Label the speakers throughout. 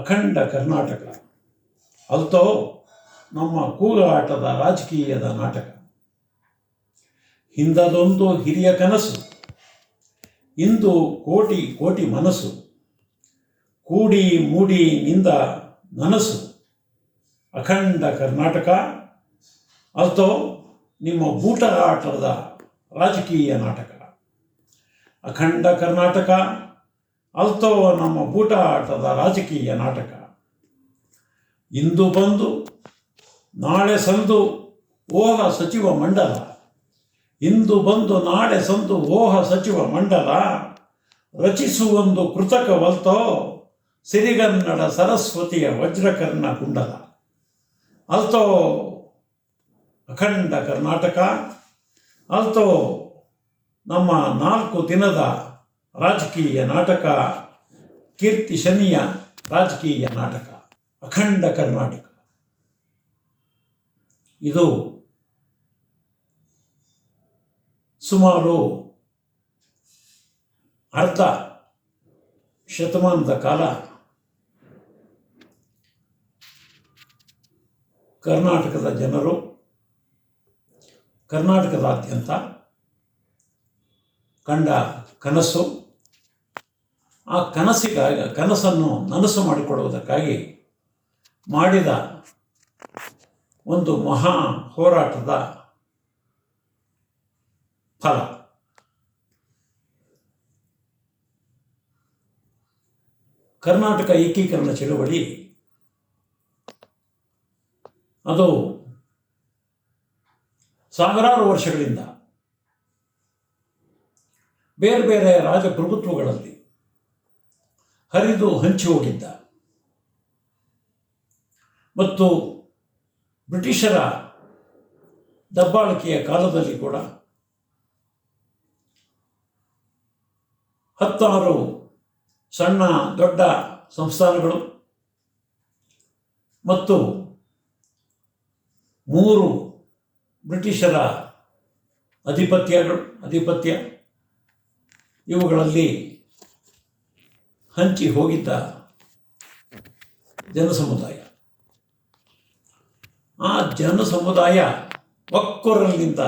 Speaker 1: ಅಖಂಡ ಕರ್ನಾಟಕ. ಅಲ್ತೋ ನಮ್ಮ ಕೂಗಾಟದ ರಾಜಕೀಯದ ನಾಟಕ. ಹಿಂದದೊಂದು ಹಿರಿಯ ಕನಸು, ಇಂದು ಕೋಟಿ ಕೋಟಿ ಮನಸ್ಸು. ಕೂಡಿ ಮೂಡಿ ನಿಂದ ನನಸು. ಅಖಂಡ ಕರ್ನಾಟಕ. ಅಲ್ತೋ ನಿಮ್ಮ ಬೂಟ ಆಟದ ರಾಜಕೀಯ ನಾಟಕ. ಅಖಂಡ ಕರ್ನಾಟಕ. ಅಲ್ತೋ ನಮ್ಮ ಬೂಟ ಆಟದ ರಾಜಕೀಯ ನಾಟಕ. ಇಂದು ಬಂದು ನಾಳೆ ಸಂದು ಓಹ ಸಚಿವ ಮಂಡಲ. ಇಂದು ಬಂದು ನಾಳೆ ಸಂದು ಓಹ ಸಚಿವ ಮಂಡಲ. ರಚಿಸುವೊಂದು ಕೃತಕವಲ್ತೋ ಸಿರಿಗನ್ನಡ ಸರಸ್ವತಿಯ ವಜ್ರಕರ್ಣ ಕುಂಡಲ. ಅಲ್ತೋ ಅಖಂಡ ಕರ್ನಾಟಕ. ಅಲ್ತೋ ನಮ್ಮ 4 ದಿನದ ರಾಜಕೀಯ ನಾಟಕ, ಕೀರ್ತಿ ಶನಿಯ ರಾಜಕೀಯ ನಾಟಕ ಅಖಂಡ ಕರ್ನಾಟಕ. ಇದು ಸುಮಾರು ಅರ್ಧ ಶತಮಾನದ ಕಾಲ ಕರ್ನಾಟಕದ ಜನರು ಕರ್ನಾಟಕದಾದ್ಯಂತ ಕಂಡ ಕನಸು. ಆ ಕನಸನ್ನು ನನಸು ಮಾಡಿಕೊಡುವುದಕ್ಕಾಗಿ ಮಾಡಿದ ಒಂದು ಮಹಾ ಹೋರಾಟದ ಫಲ. ಕರ್ನಾಟಕ ಏಕೀಕರಣ ಚಳವಳಿ ಅದು ಸಾವಿರಾರು ವರ್ಷಗಳಿಂದ ಬೇರೆ ಬೇರೆ ರಾಜಪ್ರಭುತ್ವಗಳಲ್ಲಿ ಹರಿದು ಹಂಚಿ ಹೋಗಿದ್ದ ಮತ್ತು ಬ್ರಿಟಿಷರ ದಬ್ಬಾಳಿಕೆಯ ಕಾಲದಲ್ಲಿ ಕೂಡ 16 ಸಣ್ಣ ದೊಡ್ಡ ಸಂಸ್ಥಾನಗಳು ಮತ್ತು 3 ಬ್ರಿಟಿಷರ ಆಧಿಪತ್ಯ ಇವುಗಳಲ್ಲಿ ಹಂಚಿ ಹೋಗಿದ್ದ ಜನಸಮುದಾಯ. ಆ ಜನಸಮುದಾಯ ಒಕ್ಕೊರಲಿನಿಂದ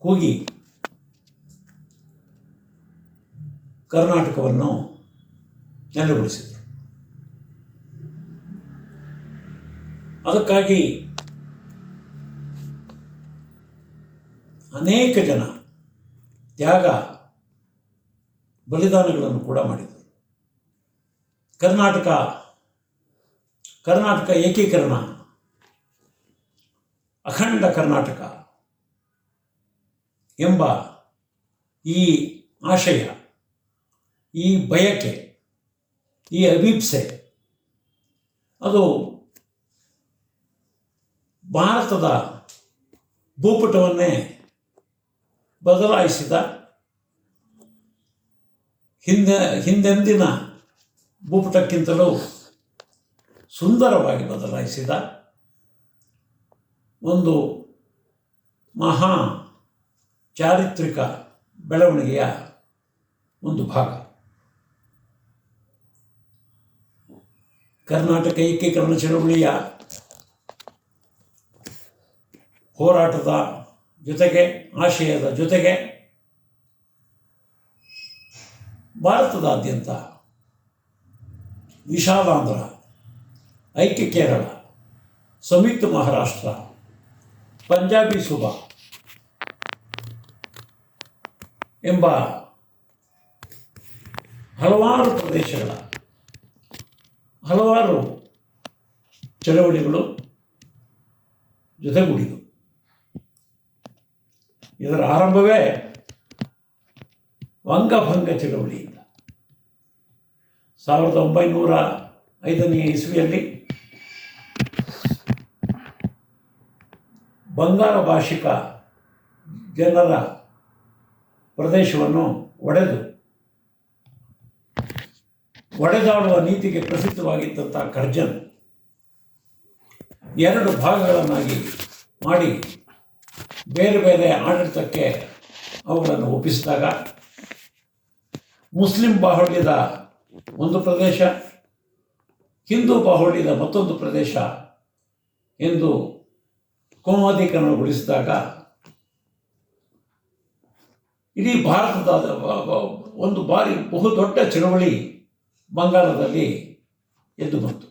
Speaker 1: ಕೂಗಿ ಕರ್ನಾಟಕವನ್ನು ನೆಲೆಗೊಳಿಸಿದರು. ಅದಕ್ಕಾಗಿ ಅನೇಕ ಜನ ತ್ಯಾಗ ಬಲಿದಾನಗಳನ್ನು ಕೂಡ ಮಾಡಿದರು. ಕರ್ನಾಟಕ ಏಕೀಕರಣ, ಅಖಂಡ ಕರ್ನಾಟಕ ಎಂಬ ಈ ಆಶಯ, ಈ ಬಯಕೆ, ಈ ಅಭಿಪ್ಸೆ ಅದು ಭಾರತದ ಭೂಪಟವನ್ನೇ ಬದಲಾಯಿಸಿದ, ಹಿಂದೆಂದಿನ ಭೂಪಟಕ್ಕಿಂತಲೂ ಸುಂದರವಾಗಿ ಬದಲಾಯಿಸಿದ ಒಂದು ಮಹಾ ಚಾರಿತ್ರಿಕ ಬೆಳವಣಿಗೆಯ ಒಂದು ಭಾಗ. ಕರ್ನಾಟಕ ಏಕೀಕರಣ ಚಳವಳಿಯ ಹೋರಾಟದ ಜೊತೆಗೆ, ಆಶಯದ ಜೊತೆಗೆ ಭಾರತದಾದ್ಯಂತ ವಿಶಾಲಾಂಧ್ರ, ಐಕ್ಯ ಕೇರಳ, ಸಂಯುಕ್ತ ಮಹಾರಾಷ್ಟ್ರ, ಪಂಜಾಬಿ ಸುಬಾ ಎಂಬ ಹಲವಾರು ಪ್ರದೇಶಗಳ ಹಲವಾರು ಚಳವಳಿಗಳು ಜೊತೆಗೂಡಿದವು. ಇದರ ಆರಂಭವೇ ವಂಗಭಂಗ ಚಳವಳಿಯಿಂದ 1905ನೇ ಇಸ್ವಿಯಲ್ಲಿ ಬಂಗಾಳ ಭಾಷಿಕ ಜನರ ಪ್ರದೇಶವನ್ನು ಒಡೆದಾಡುವ ನೀತಿಗೆ ಪ್ರಸಿದ್ಧವಾಗಿದ್ದಂಥ ಕರ್ಜನ್ 2 ಭಾಗಗಳನ್ನಾಗಿ ಮಾಡಿ ಬೇರೆ ಬೇರೆ ಆಡಳಿತಕ್ಕೆ ಅವುಗಳನ್ನು ಒಪ್ಪಿಸಿದಾಗ ಮುಸ್ಲಿಂ ಬಾಹುಳ್ಯದ ಒಂದು ಪ್ರದೇಶ, ಹಿಂದೂ ಬಾಹುಳ್ಯದ ಮತ್ತೊಂದು ಪ್ರದೇಶ ಎಂದು ಕೋಮುವಾದೀಕರಣಗೊಳಿಸಿದಾಗ ಇಡೀ ಭಾರತದ ಒಂದು ಬಾರಿ ಬಹುದೊಡ್ಡ ಚಳವಳಿ ಬಂಗಾಳದಲ್ಲಿ ಎದ್ದು ಬಂತು.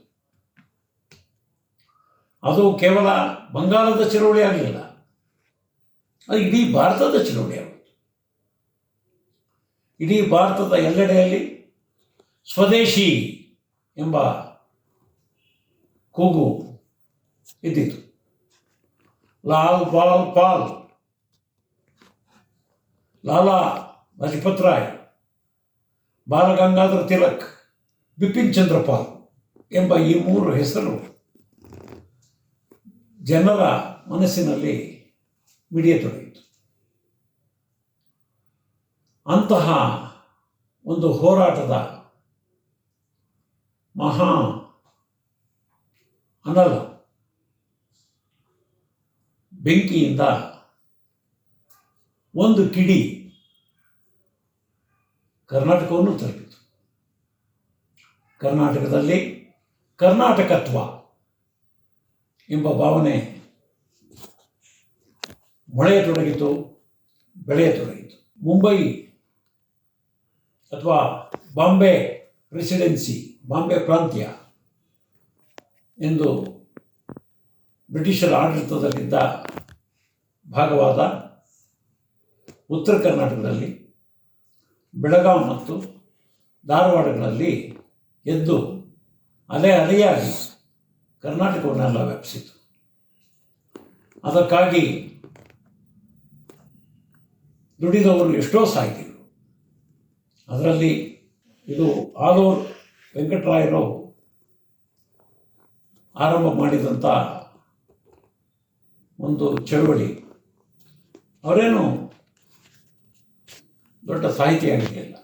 Speaker 1: ಅದು ಕೇವಲ ಬಂಗಾಳದ ಚಳವಳಿ ಆಗಲಿಲ್ಲ, ಅದು ಇಡೀ ಭಾರತದ ಚಳವಳಿ ಆಯಿತು. ಇಡೀ ಭಾರತದ ಎಲ್ಲೆಡೆಯಲ್ಲಿ ಸ್ವದೇಶಿ ಎಂಬ ಕೂಗು ಇದ್ದಿತು. ಲಾಲ್ ಬಾಲ್ ಪಾಲ್, ಲಾಲಾ ಲಜಪತ್ ರಾಯ್, ಬಾಲಗಂಗಾಧರ ತಿಲಕ್, ಬಿಪಿನ್ ಚಂದ್ರ ಪಾಲ್ ಎಂಬ ಈ ಮೂರು ಹೆಸರು ಜನರ ಮನಸ್ಸಿನಲ್ಲಿ ಮಿಡಿಯತೊಡಗಿತು. ಅಂತಹ ಒಂದು ಹೋರಾಟದ ಮಹಾ ಅನಲ ಬೆಂಕಿಯಿಂದ ಒಂದು ಕಿಡಿ ಕರ್ನಾಟಕವನ್ನು ತಲುಪಿತು. ಕರ್ನಾಟಕದಲ್ಲಿ ಕರ್ನಾಟಕತ್ವ ಎಂಬ ಭಾವನೆ ಮೊಳೆಯತೊಡಗಿತು, ಬೆಳೆಯತೊಡಗಿತು. ಮುಂಬೈ ಅಥವಾ ಬಾಂಬೆ ಪ್ರೆಸಿಡೆನ್ಸಿ, ಬಾಂಬೆ ಪ್ರಾಂತ್ಯ ಎಂದು ಬ್ರಿಟಿಷರ ಆಡಳಿತದಲ್ಲಿದ್ದ ಭಾಗವಾದ ಉತ್ತರ ಕರ್ನಾಟಕದಲ್ಲಿ ಬೆಳಗಾವಿ ಮತ್ತು ಧಾರವಾಡಗಳಲ್ಲಿ ಎದ್ದು ಅಲೆ ಅಲೆಯಾಗಿ ಕರ್ನಾಟಕವನ್ನೆಲ್ಲ ವ್ಯಾಪಿಸಿತು. ಅದಕ್ಕಾಗಿ ದುಡಿದವರು ಎಷ್ಟೋ ಸಾಹಿತಿಗಳು. ಅದರಲ್ಲಿ ಇದು ಆಲೂರು ವೆಂಕಟರಾಯರು ಆರಂಭ ಮಾಡಿದಂಥ ಒಂದು ಚಳವಳಿ. ಅವರೇನು ದೊಡ್ಡ ಸಾಹಿತಿಯಾಗಿರಲಿಲ್ಲ.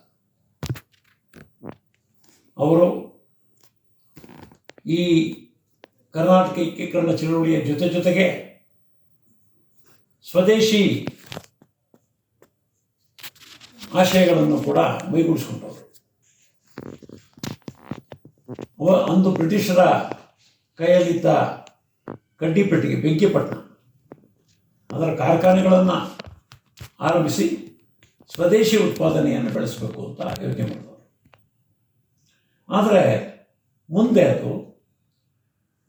Speaker 1: ಅವರು ಈ ಕರ್ನಾಟಕ ಏಕೀಕರಣ ಚಳವಳಿಯ ಜೊತೆಗೆ ಸ್ವದೇಶಿ ಆಶಯಗಳನ್ನು ಕೂಡ ಮೈಗೂಡಿಸಿಕೊಂಡವರು. ಅಂದು ಬ್ರಿಟಿಷರ ಕೈಯಲ್ಲಿದ್ದ ಕಡ್ಡಿಪೆಟ್ಟಿಗೆ ಬೆಂಕಿಪಟ್ಟಣ, ಅದರ ಕಾರ್ಖಾನೆಗಳನ್ನು ಆರಂಭಿಸಿ ಸ್ವದೇಶಿ ಉತ್ಪಾದನೆಯನ್ನು ಬೆಳೆಸಬೇಕು ಅಂತ ಯೋಚನೆ ಮಾಡಿದವರು. ಆದರೆ ಮುಂದೆ ಅದು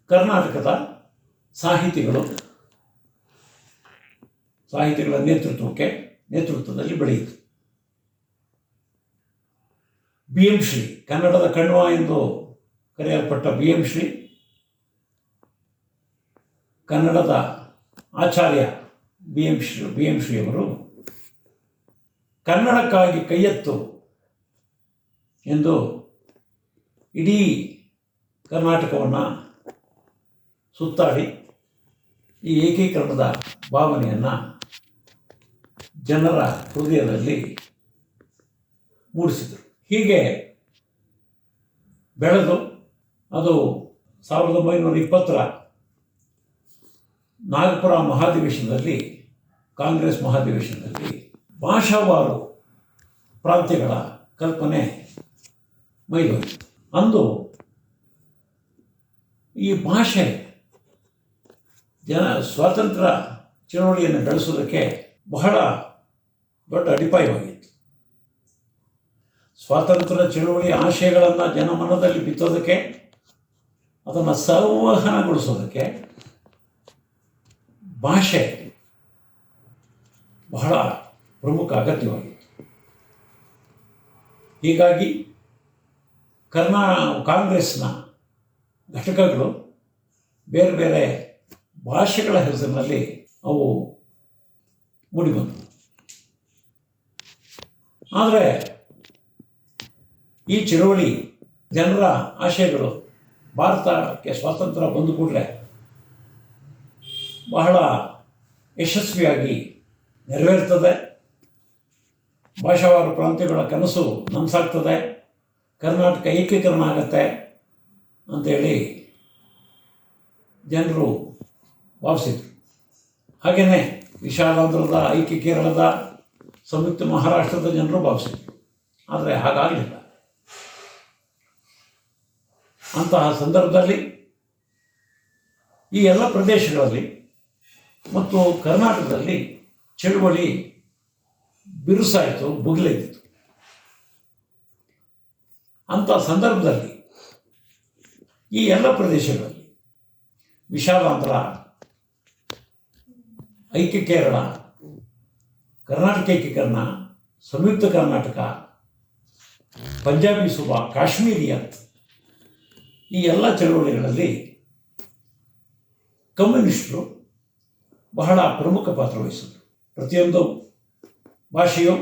Speaker 1: ಕರ್ನಾಟಕದ ಸಾಹಿತಿಗಳ ನೇತೃತ್ವದಲ್ಲಿ ಬೆಳೆಯಿತು. ಬಿ ಎಂ ಶ್ರೀ, ಕನ್ನಡದ ಕಣ್ವ ಎಂದು ಕರೆಯಲ್ಪಟ್ಟ ಬಿ ಎಂ ಶ್ರೀ, ಕನ್ನಡದ ಆಚಾರ್ಯ ಬಿ ಎಂ ಶ್ರೀಯವರು ಕನ್ನಡಕ್ಕಾಗಿ ಕೈಯೆತ್ತು ಎಂದು ಇಡೀ ಕರ್ನಾಟಕವನ್ನು ಸುತ್ತಾಡಿ ಈ ಏಕೀಕರಣದ ಭಾವನೆಯನ್ನು ಜನರ ಹೃದಯದಲ್ಲಿ ಮೂಡಿಸಿದರು. ಹೀಗೆ ಬೆಳೆದು ಅದು 1920ರ ನಾಗಪುರ ಮಹಾಧಿವೇಶನದಲ್ಲಿ, ಕಾಂಗ್ರೆಸ್ ಮಹಾಧಿವೇಶನದಲ್ಲಿ ಭಾಷಾವಾರು ಪ್ರಾಂತ್ಯಗಳ ಕಲ್ಪನೆ ಮೈದೋಯಿತು. ಅಂದು ಈ ಭಾಷೆ ಸ್ವಾತಂತ್ರ್ಯ ಚಳವಳಿಯನ್ನು ಬೆಳೆಸೋದಕ್ಕೆ ಬಹಳ ದೊಡ್ಡ ಅಡಿಪಾಯವಾಗಿತ್ತು. ಸ್ವಾತಂತ್ರ್ಯ ಚಳವಳಿಯ ಆಶಯಗಳನ್ನು ಜನಮನದಲ್ಲಿ ಬಿತ್ತೋದಕ್ಕೆ, ಅದನ್ನು ಸಂವಹನಗೊಳಿಸೋದಕ್ಕೆ ಭಾಷೆ ಬಹಳ ಪ್ರಮುಖ ಅಗತ್ಯವಾಗಿತ್ತು. ಹೀಗಾಗಿ ಕಾಂಗ್ರೆಸ್ನ ಘಟಕಗಳು ಬೇರೆ ಬೇರೆ ಭಾಷೆಗಳ ಹೆಸರಿನಲ್ಲಿ ಅವು ಮೂಡಿಬಂದವು. ಆದರೆ ಈ ಚಳವಳಿ ಜನರ ಆಶಯಗಳು ಭಾರತಕ್ಕೆ ಸ್ವಾತಂತ್ರ್ಯ ಬಂದ ಕೂಡಲೇ ಬಹಳ ಯಶಸ್ವಿಯಾಗಿ ನೆರವೇರ್ತದೆ. ಭಾಷಾವಾರು ಪ್ರಾಂತ್ಯಗಳ ಕನಸು ನನಸಾಗ್ತದೆ, ಕರ್ನಾಟಕ ಏಕೀಕರಣ ಆಗತ್ತೆ ಅಂಥೇಳಿ ಜನರು ಭಾವಿಸಿದರು. ಹಾಗೆಯೇ ವಿಶಾಲಾಂಧ್ರದ, ಐಕ್ಯ ಕೇರಳದ, ಸಂಯುಕ್ತ ಮಹಾರಾಷ್ಟ್ರದ ಜನರು ಭಾವಿಸಿದರು. ಆದರೆ ಹಾಗಾಗಲಿಲ್ಲ. ಅಂತಹ ಸಂದರ್ಭದಲ್ಲಿ ಈ ಎಲ್ಲ ಪ್ರದೇಶಗಳಲ್ಲಿ ಮತ್ತು ಕರ್ನಾಟಕದಲ್ಲಿ ಚಳುವಳಿ ಬಿರುಸಾಯಿತು, ಬುಗಿಲೆದ್ದಿತು. ಅಂಥ ಸಂದರ್ಭದಲ್ಲಿ ಈ ಎಲ್ಲ ಪ್ರದೇಶಗಳಲ್ಲಿ ವಿಶಾಲಾಂಧ್ರ, ಐಕ್ಯ ಕೇರಳ, ಕರ್ನಾಟಕ ಏಕೀಕರಣ, ಸಂಯುಕ್ತ ಕರ್ನಾಟಕ, ಪಂಜಾಬಿ ಸುಬಾ, ಕಾಶ್ಮೀರಿಯತ್, ಈ ಎಲ್ಲ ಚಳುವಳಿಗಳಲ್ಲಿ ಕಮ್ಯುನಿಸ್ಟರು ಬಹಳ ಪ್ರಮುಖ ಪಾತ್ರ ವಹಿಸಿದರು. ಪ್ರತಿಯೊಂದು ಭಾಷೆಯು,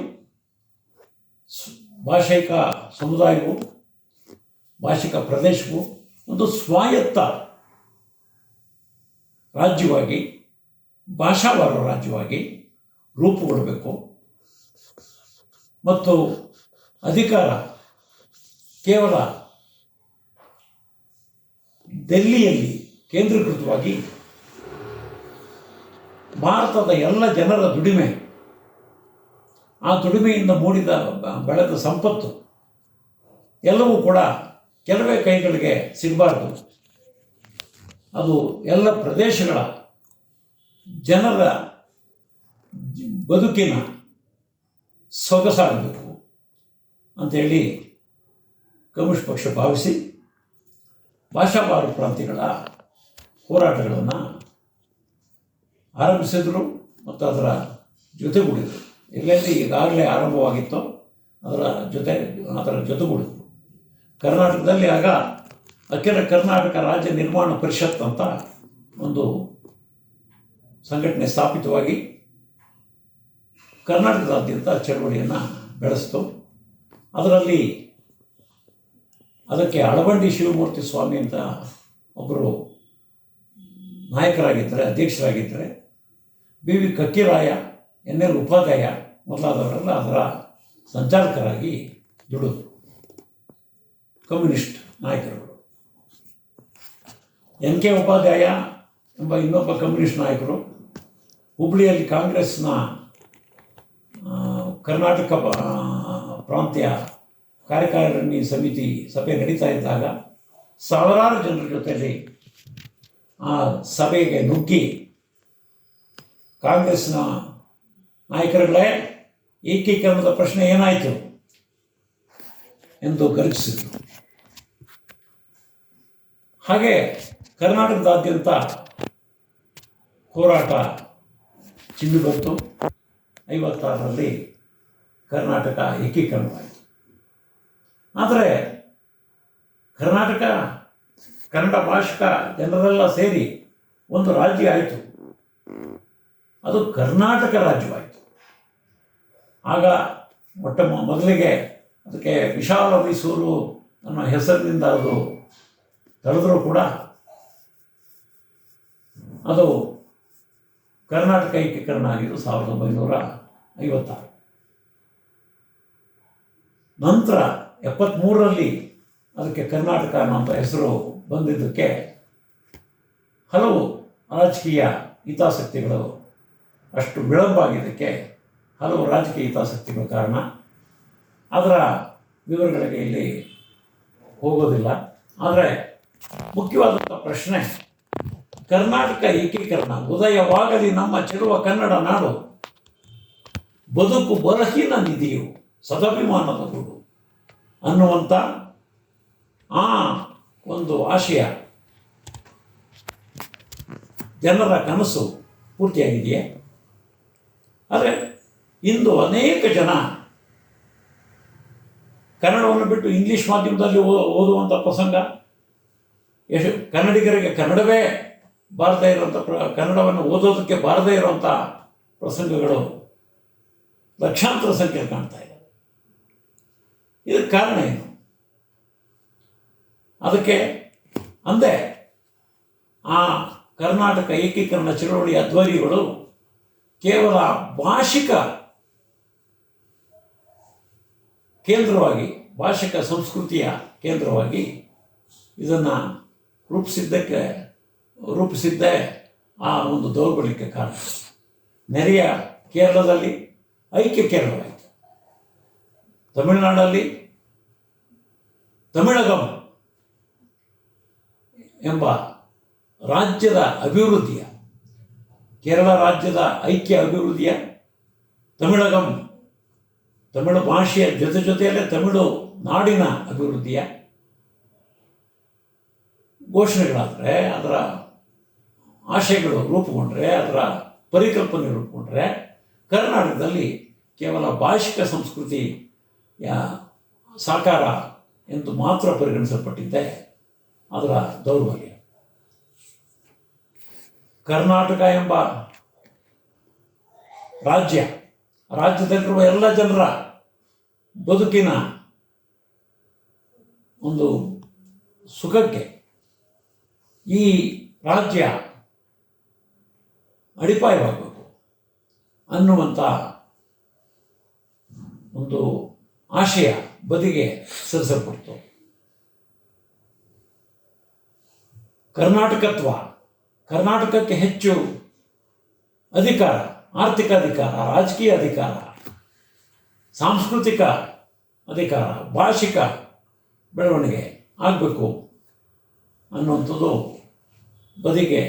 Speaker 1: ಭಾಷಿಕ ಸಮುದಾಯವು, ಭಾಷಿಕ ಪ್ರದೇಶವು ಒಂದು ಸ್ವಾಯತ್ತ ರಾಜ್ಯವಾಗಿ, ಭಾಷಾವಾರ ರಾಜ್ಯವಾಗಿ ರೂಪುಗೊಳ್ಳಬೇಕು ಮತ್ತು ಅಧಿಕಾರ ಕೇವಲ ಡೆಲ್ಲಿಯಲ್ಲಿ ಕೇಂದ್ರೀಕೃತವಾಗಿ ಭಾರತದ ಎಲ್ಲ ಜನರ ದುಡಿಮೆ, ಆ ದುಡಿಮೆಯಿಂದ ಮೂಡಿದ ಬೆಳೆದ ಸಂಪತ್ತು ಎಲ್ಲವೂ ಕೂಡ ಕೆಲವೇ ಕೈಗಳಿಗೆ ಸಿಗಬಾರ್ದು. ಅದು ಎಲ್ಲ ಪ್ರದೇಶಗಳ ಜನರ ಬದುಕಿನ ಸೊಗಸಾಗಬೇಕು ಅಂಥೇಳಿ ಕಮ್ಯುನಿಸ್ಟ್ ಪಕ್ಷ ಭಾವಿಸಿ ಭಾಷಾವಾರು ಪ್ರಾಂತ್ಯಗಳ ಹೋರಾಟಗಳನ್ನು ಆರಂಭಿಸಿದರು ಮತ್ತು ಅದರ ಜೊತೆಗೂಡಿದರು. ಎಲ್ಲೆಲ್ಲಿ ಈಗಾಗಲೇ ಆರಂಭವಾಗಿತ್ತೋ ಅದರ ಜೊತೆಗೂಡಿದರು. ಕರ್ನಾಟಕದಲ್ಲಿ ಆಗ ಅಖಿಲ ಕರ್ನಾಟಕ ರಾಜ್ಯ ನಿರ್ಮಾಣ ಪರಿಷತ್ ಅಂತ ಒಂದು ಸಂಘಟನೆ ಸ್ಥಾಪಿತವಾಗಿ ಕರ್ನಾಟಕದಾದ್ಯಂತ ಚಳವಳಿಯನ್ನು ಬೆಳೆಸಿತು. ಅದರಲ್ಲಿ ಅದಕ್ಕೆ ಅಳವಂಡಿ ಶಿವಮೂರ್ತಿ ಸ್ವಾಮಿ ಅಂತ ಒಬ್ಬರು ನಾಯಕರಾಗಿದ್ದರೆ, ಅಧ್ಯಕ್ಷರಾಗಿದ್ದರೆ, B V Kakkiraya, N L Upadhyaya ಮೊದಲಾದವರೆಲ್ಲ ಅದರ ಸಂಚಾಲಕರಾಗಿ ದುಡಿದರು. ಕಮ್ಯುನಿಸ್ಟ್ ನಾಯಕರುಗಳು ಎನ್ ಕೆ ಉಪಾಧ್ಯಾಯ ಎಂಬ ಇನ್ನೊಬ್ಬ ಕಮ್ಯುನಿಸ್ಟ್ ನಾಯಕರು ಹುಬ್ಬಳ್ಳಿಯಲ್ಲಿ ಕಾಂಗ್ರೆಸ್ನ ಕರ್ನಾಟಕ ಪ್ರಾಂತ್ಯ ಕಾರ್ಯಕಾರಿಣಿ ಸಮಿತಿ ಸಭೆ ನಡೀತಾ ಇದ್ದಾಗ ಸಾವಿರಾರು ಜನರ ಜೊತೆಯಲ್ಲಿ ಆ ಸಭೆಗೆ ನುಗ್ಗಿ ಕಾಂಗ್ರೆಸ್ನ ನಾಯಕರುಗಳೇ, ಏಕೀಕರಣದ ಪ್ರಶ್ನೆ ಏನಾಯಿತು ಎಂದು ಗರ್ಜಿಸಿದರು. ಹಾಗೆ ಕರ್ನಾಟಕದಾದ್ಯಂತ ಹೋರಾಟ ಚಿಮ್ಮಿ ಬಂತು. 56ರಲ್ಲಿ ಕರ್ನಾಟಕ ಏಕೀಕರಣವಾಯಿತು. ಆದರೆ ಕರ್ನಾಟಕ ಕನ್ನಡ ಭಾಷಿಕ ಜನರೆಲ್ಲ ಸೇರಿ ಒಂದು ರಾಜ್ಯ ಆಯಿತು. ಅದು ಕರ್ನಾಟಕ ರಾಜ್ಯವಾಯಿತು. ಆಗ ಮೊದಲಿಗೆ ಅದಕ್ಕೆ ವಿಶಾಲ ಮೈಸೂರು ಅನ್ನೋ ಹೆಸರಿನಿಂದ ಅದು ತಳೆದರೂ ಕೂಡ ಅದು ಕರ್ನಾಟಕ ಏಕೀಕರಣ ಆಗಿದ್ದು 1956. ನಂತರ 73ರಲ್ಲಿ ಅದಕ್ಕೆ ಕರ್ನಾಟಕ ಅನ್ನೋಂಥ ಹೆಸರು ಬಂದಿದ್ದಕ್ಕೆ ಹಲವು ರಾಜಕೀಯ ಹಿತಾಸಕ್ತಿಗಳು, ಅಷ್ಟು ವಿಳಂಬ ಆಗಿದ್ದಕ್ಕೆ ಹಲವು ರಾಜಕೀಯ ಹಿತಾಸಕ್ತಿಗಳ ಕಾರಣ. ಅದರ ವಿವರಗಳಿಗೆ ಇಲ್ಲಿ ಹೋಗೋದಿಲ್ಲ. ಆದರೆ ಮುಖ್ಯವಾದಂಥ ಪ್ರಶ್ನೆ, ಕರ್ನಾಟಕ ಏಕೀಕರಣ ಉದಯವಾಗಲಿ ನಮ್ಮ ಚೆಲುವ ಕನ್ನಡ ನಾಡು, ಬದುಕು ಬಲಹೀನ ನಿಧಿಯು ಸದಭಿಮಾನದ ಗೂಡು ಅನ್ನುವಂಥ ಆ ಒಂದು ಆಶಯ, ಜನರ ಕನಸು ಪೂರ್ತಿಯಾಗಿದೆಯೇ? ಆದರೆ ಇಂದು ಅನೇಕ ಜನ ಕನ್ನಡವನ್ನು ಬಿಟ್ಟು ಇಂಗ್ಲೀಷ್ ಮಾಧ್ಯಮದಲ್ಲಿ ಓದುವಂಥ ಪ್ರಸಂಗ, ಕನ್ನಡಿಗರಿಗೆ ಕನ್ನಡವೇ ಬಾರದೇ ಇರುವಂಥ ಕನ್ನಡವನ್ನು ಓದೋದಕ್ಕೆ ಬಾರದೇ ಇರುವಂಥ ಪ್ರಸಂಗಗಳು ಲಕ್ಷಾಂತರ ಸಂಖ್ಯೆಯಲ್ಲಿ ಕಾಣ್ತಾ ಇದೆ. ಇದಕ್ಕೆ ಕಾರಣ ಏನು? ಅದಕ್ಕೆ ಅಂದೇ ಆ ಕರ್ನಾಟಕ ಏಕೀಕರಣ ಚಳವಳಿಯ ಧ್ವನಿಗಳು ಕೇವಲ ಭಾಷಿಕ ಕೇಂದ್ರವಾಗಿ, ಭಾಷಿಕ ಸಂಸ್ಕೃತಿಯ ಕೇಂದ್ರವಾಗಿ ಇದನ್ನು ರೂಪಿಸಿದ್ದೇ ಆ ಒಂದು ದೌರ್ಬಲ್ಯಕ್ಕೆ ಕಾರಣ. ನೆರೆಯ ಕೇರಳದಲ್ಲಿ ಐಕ್ಯ ಕೇರಳವಾಯಿತು, ತಮಿಳುನಾಡಲ್ಲಿ ತಮಿಳಗಂ ಎಂಬ ರಾಜ್ಯದ ಅಭಿವೃದ್ಧಿಯ, ಕೇರಳ ರಾಜ್ಯದ ಐಕ್ಯ ಅಭಿವೃದ್ಧಿಯ, ತಮಿಳಗಂ ತಮಿಳು ಭಾಷೆಯ ಜೊತೆಯಲ್ಲೇ ತಮಿಳು ನಾಡಿನ ಅಭಿವೃದ್ಧಿಯ ಘೋಷಣೆಗಳಾದರೆ, ಅದರ ಆಶಯಗಳು ರೂಪುಗೊಂಡ್ರೆ, ಅದರ ಪರಿಕಲ್ಪನೆ ರೂಪುಗೊಂಡ್ರೆ, ಕರ್ನಾಟಕದಲ್ಲಿ ಕೇವಲ ಭಾಷಿಕ ಸಂಸ್ಕೃತಿಯ ಸಾಕಾರ ಎಂದು ಮಾತ್ರ ಪರಿಗಣಿಸಲ್ಪಟ್ಟಿದ್ದೆ ಅದರ ದೌರ್ಬಲ್ಯ. ಕರ್ನಾಟಕ ಎಂಬ ರಾಜ್ಯದಲ್ಲಿರುವ ಎಲ್ಲ ಜನರ ಬದುಕಿನ ಒಂದು ಸುಖಕ್ಕೆ ಈ ರಾಜ್ಯ ಅಡಿಪಾಯವಾಗಬೇಕು ಅನ್ನುವಂಥ ಒಂದು ಆಶಯ ಬದಿಗೆ ಸರಿಸಲ್ಪಡ್ತು. ಕರ್ನಾಟಕಕ್ಕೆ ಹೆಚ್ಚು ಅಧಿಕಾರ, ಆರ್ಥಿಕ ಅಧಿಕಾರ, ರಾಜಕೀಯ ಅಧಿಕಾರ, ಸಾಂಸ್ಕೃತಿಕ ಅಧಿಕಾರ, ಭಾಷಿಕ ಬೆಳವಣಿಗೆ ಆಗಬೇಕು ಅನ್ನುವಂಥದ್ದು ಬದಿಗೆ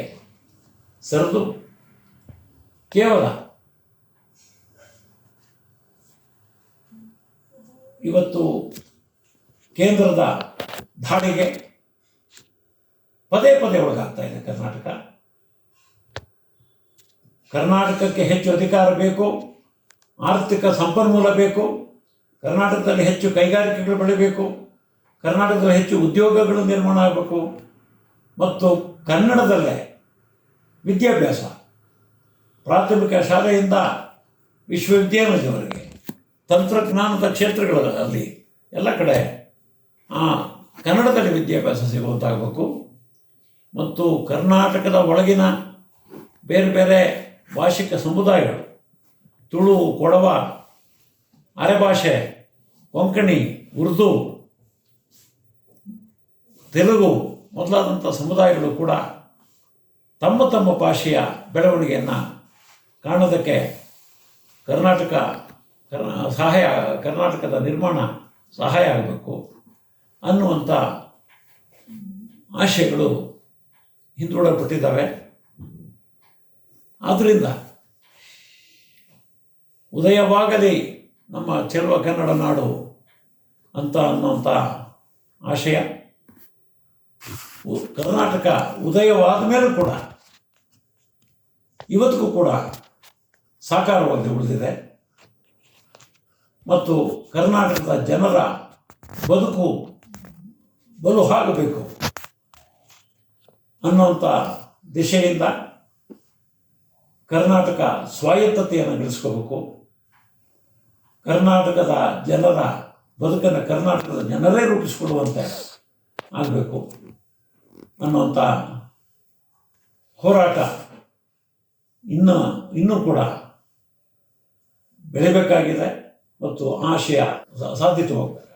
Speaker 1: ಸರಿದು ಕೇವಲ ಇವತ್ತು ಕೇಂದ್ರದ ಧಾಡೆಗೆ ಪದೇ ಒಳಗಾಗ್ತಾ ಇದೆ ಕರ್ನಾಟಕಕ್ಕೆ ಹೆಚ್ಚು ಅಧಿಕಾರ ಬೇಕು, ಆರ್ಥಿಕ ಸಂಪನ್ಮೂಲ ಬೇಕು, ಕರ್ನಾಟಕದಲ್ಲಿ ಹೆಚ್ಚು ಕೈಗಾರಿಕೆಗಳು ಬೆಳೀಬೇಕು, ಕರ್ನಾಟಕದಲ್ಲಿ ಹೆಚ್ಚು ಉದ್ಯೋಗಗಳು ನಿರ್ಮಾಣ ಆಗಬೇಕು ಮತ್ತು ಕನ್ನಡದಲ್ಲೇ ವಿದ್ಯಾಭ್ಯಾಸ ಪ್ರಾಥಮಿಕ ಶಾಲೆಯಿಂದ ವಿಶ್ವವಿದ್ಯಾಲಯದವರೆಗೆ ತಂತ್ರಜ್ಞಾನದ ಕ್ಷೇತ್ರಗಳಲ್ಲಿ ಎಲ್ಲ ಕಡೆ ಕನ್ನಡದಲ್ಲಿ ವಿದ್ಯಾಭ್ಯಾಸ ಸಿಗುವಂತಾಗಬೇಕು ಮತ್ತು ಕರ್ನಾಟಕದ ಒಳಗಿನ ಬೇರೆ ಬೇರೆ ಭಾಷಿಕ ಸಮುದಾಯಗಳು, ತುಳು, ಕೊಡವ, ಅರೆಭಾಷೆ, ಕೊಂಕಣಿ, ಉರ್ದು, ತೆಲುಗು ಮೊದಲಾದಂಥ ಸಮುದಾಯಗಳು ಕೂಡ ತಮ್ಮ ತಮ್ಮ ಭಾಷೆಯ ಬೆಳವಣಿಗೆಯನ್ನು ಕಾಣೋದಕ್ಕೆ ಕರ್ನಾಟಕದ ನಿರ್ಮಾಣ ಸಹಾಯ ಆಗಬೇಕು ಅನ್ನುವಂಥ ಆಶಯಗಳು ಹಿಂದೂಡಲ್ಪಟ್ಟಿದ್ದಾವೆ. ಆದ್ದರಿಂದ ಉದಯವಾಗಲಿ ನಮ್ಮ ಚೆಲುವ ಕನ್ನಡ ನಾಡು ಅನ್ನುವಂಥ ಆಶಯ ಕರ್ನಾಟಕ ಉದಯವಾದ ಮೇಲೂ ಕೂಡ ಇವತ್ತಿಗೂ ಕೂಡ ಸಾಕಾರವಾಗಿ ಉಳಿದಿದೆ ಮತ್ತು ಕರ್ನಾಟಕದ ಜನರ ಬದುಕು ಬಲು ಆಗಬೇಕು ಅನ್ನುವಂಥ ದಿಶೆಯಿಂದ ಕರ್ನಾಟಕ ಸ್ವಾಯತ್ತತೆಯನ್ನು ಗಳಿಸ್ಕೋಬೇಕು, ಕರ್ನಾಟಕದ ಜನರ ಬದುಕನ್ನು ಕರ್ನಾಟಕದ ಜನರೇ ರೂಪಿಸಿಕೊಡುವಂತೆ ಆಗಬೇಕು ಅನ್ನುವಂಥ ಹೋರಾಟ ಇನ್ನೂ ಕೂಡ ಬೆಳಿಬೇಕಾಗಿದೆ ಮತ್ತು ಆಶಯ ಸಾಧಿತವಾಗ್ತದೆ.